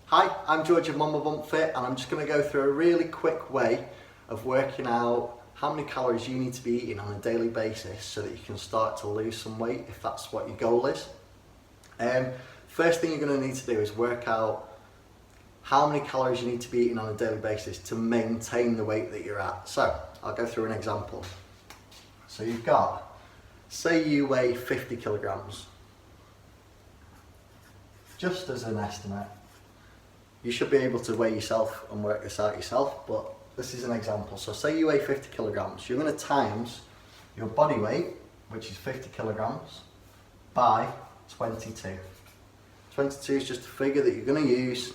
Hi, I'm George of Mama Bump Fit, and I'm just going to go through a really quick way of working out how many calories you need to be eating on a daily basis so that you can start to lose some weight if that's what your goal is. First thing you're going to need to do is work out how many calories you need to be eating on a daily basis to maintain the weight that you're at. So I'll go through an example. So you've got, say you weigh 50 kilograms, just as an estimate. You should be able to weigh yourself and work this out yourself, but this is an example. So say you weigh 50 kilograms, you're going to times your body weight, which is 50 kilograms, by 22. 22 is just a figure that you're going to use.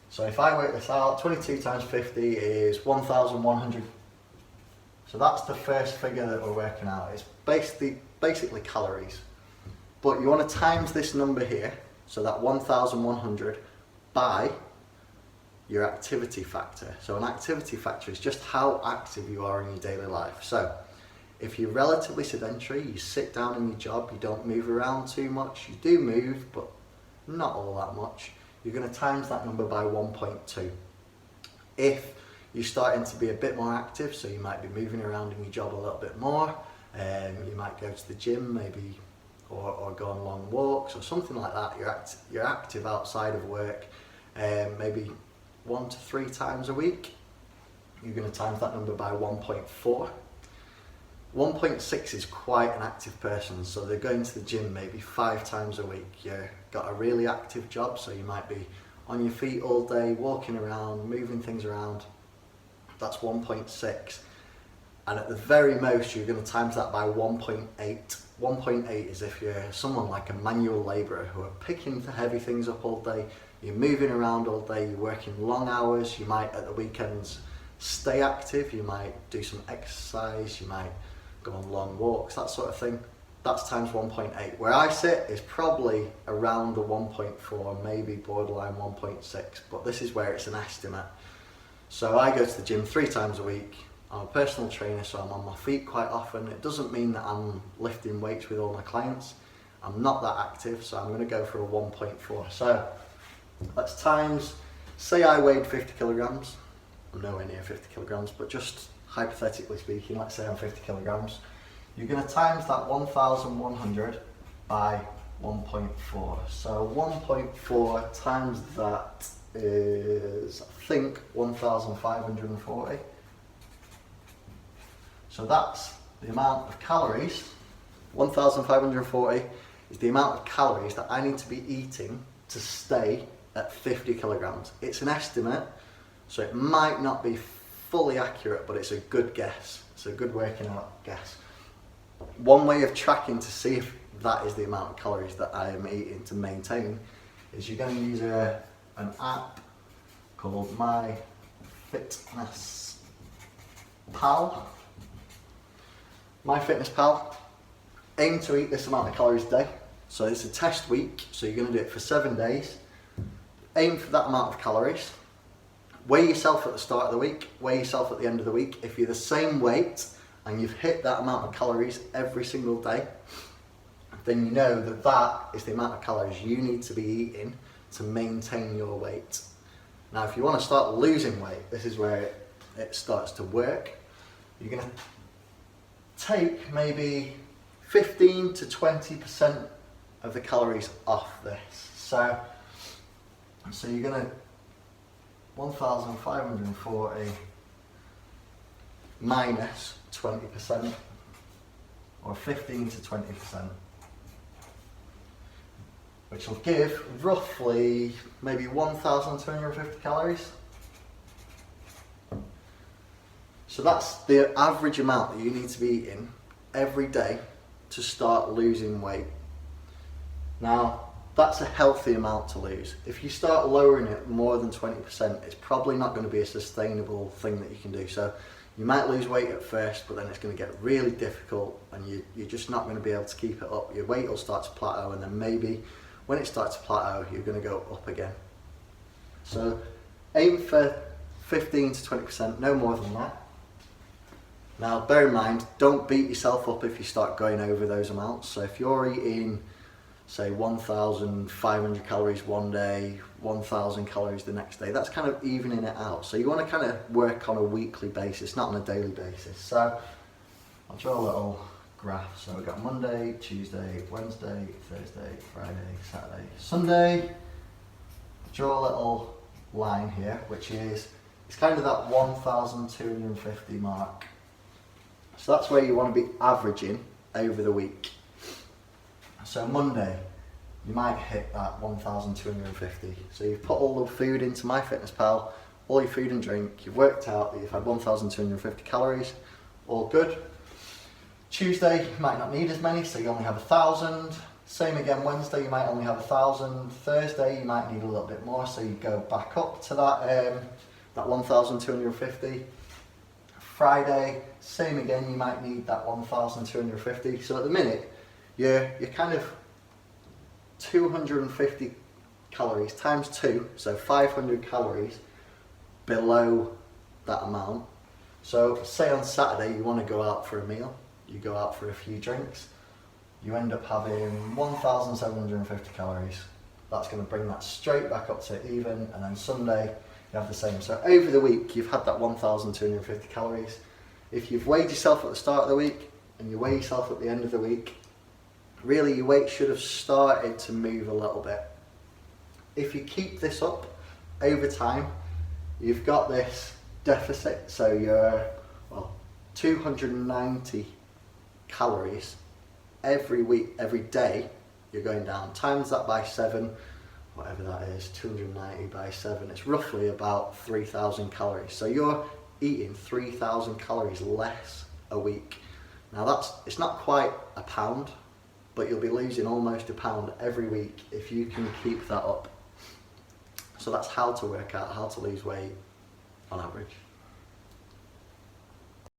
So if I work this out, 22 times 50 is 1,100. So that's the first figure that we're working out. It's basically calories. But you want to times this number here, so that 1,100, by your activity factor. So an activity factor is just how active you are in your daily life. So if you're relatively sedentary, you sit down in your job, you don't move around too much, you do move, but not all that much, you're going to times that number by 1.2. If you're starting to be a bit more active, so you might be moving around in your job a little bit more, you might go to the gym maybe, or go on long walks or something like that, you're active outside of work, maybe 1 to 3 times a week, you're going to times that number by 1.4. 1.6 is quite an active person, so they're going to the gym maybe 5 times a week. You've got a really active job, so you might be on your feet all day, walking around, moving things around. That's 1.6. And at the very most, you're going to times that by 1.8. 1.8 is if you're someone like a manual labourer who are picking the heavy things up all day, you're moving around all day, you're working long hours, you might at the weekends stay active, you might do some exercise, you might go on long walks, that sort of thing. That's times 1.8. Where I sit is probably around the 1.4, maybe borderline 1.6, but this is where it's an estimate. So I go to the gym 3 times a week. I'm a personal trainer, so I'm on my feet quite often. It doesn't mean that I'm lifting weights with all my clients. I'm not that active, so I'm going to go for a 1.4. So let's times, say I weighed 50 kilograms. I'm nowhere near 50 kilograms, but just hypothetically speaking, let's say I'm 50 kilograms. You're going to times that 1,100 by 1.4. So 1.4 times that is, I think, 1,540. So that's the amount of calories. 1,540 is the amount of calories that I need to be eating to stay at 50 kilograms. It's an estimate, so it might not be fully accurate, but it's a good guess. It's a good working out guess. One way of tracking to see if that is the amount of calories that I am eating to maintain is you're going to use an app called My Fitness Pal. MyFitnessPal, aim to eat this amount of calories a day. So it's a test week, so you're going to do it for 7 days. Aim for that amount of calories. Weigh yourself at the start of the week, weigh yourself at the end of the week. If you're the same weight and you've hit that amount of calories every single day, then you know that that is the amount of calories you need to be eating to maintain your weight. Now, if you want to start losing weight, this is where it starts to work. You're going to take maybe 15 to 20% of the calories off this. So you're going to 1,540 minus 20%, or 15 to 20%, which will give roughly maybe 1,250 calories. So that's the average amount that you need to be eating every day to start losing weight. Now, that's a healthy amount to lose. If you start lowering it more than 20%, it's probably not going to be a sustainable thing that you can do. So you might lose weight at first, but then it's going to get really difficult and you're just not going to be able to keep it up. Your weight will start to plateau, and then maybe when it starts to plateau, you're going to go up again. So aim for 15 to 20%, no more than that. Now, bear in mind, don't beat yourself up if you start going over those amounts. So if you're eating say 1,500 calories one day, 1,000 calories the next day. That's kind of evening it out. So you want to kind of work on a weekly basis, not on a daily basis. So I'll draw a little graph. So we've got Monday, Tuesday, Wednesday, Thursday, Friday, Saturday, Sunday. Draw a little line here, which is, it's kind of that 1,250 mark. So that's where you want to be averaging over the week. So Monday, you might hit that 1,250. So you've put all the food into MyFitnessPal, all your food and drink, you've worked out that you've had 1,250 calories, all good. Tuesday, you might not need as many, so you only have 1,000. Same again, Wednesday, you might only have 1,000. Thursday, you might need a little bit more, so you go back up to that 1,250. Friday, same again, you might need that 1,250. So at the minute, you're kind of 250 calories times 2, so 500 calories below that amount. So say on Saturday you want to go out for a meal, you go out for a few drinks, you end up having 1,750 calories. That's going to bring that straight back up to even, and then Sunday you have the same. So over the week you've had that 1,250 calories. If you've weighed yourself at the start of the week and you weigh yourself at the end of the week, really your weight should have started to move a little bit. If you keep this up over time, you've got this deficit, so you're 290 calories every week, every day you're going down. Times that by 7, whatever that is, 290 by 7, it's roughly about 3,000 calories. So you're eating 3,000 calories less a week. Now it's not quite a pound, but you'll be losing almost a pound every week if you can keep that up. So that's how to work out how to lose weight on average.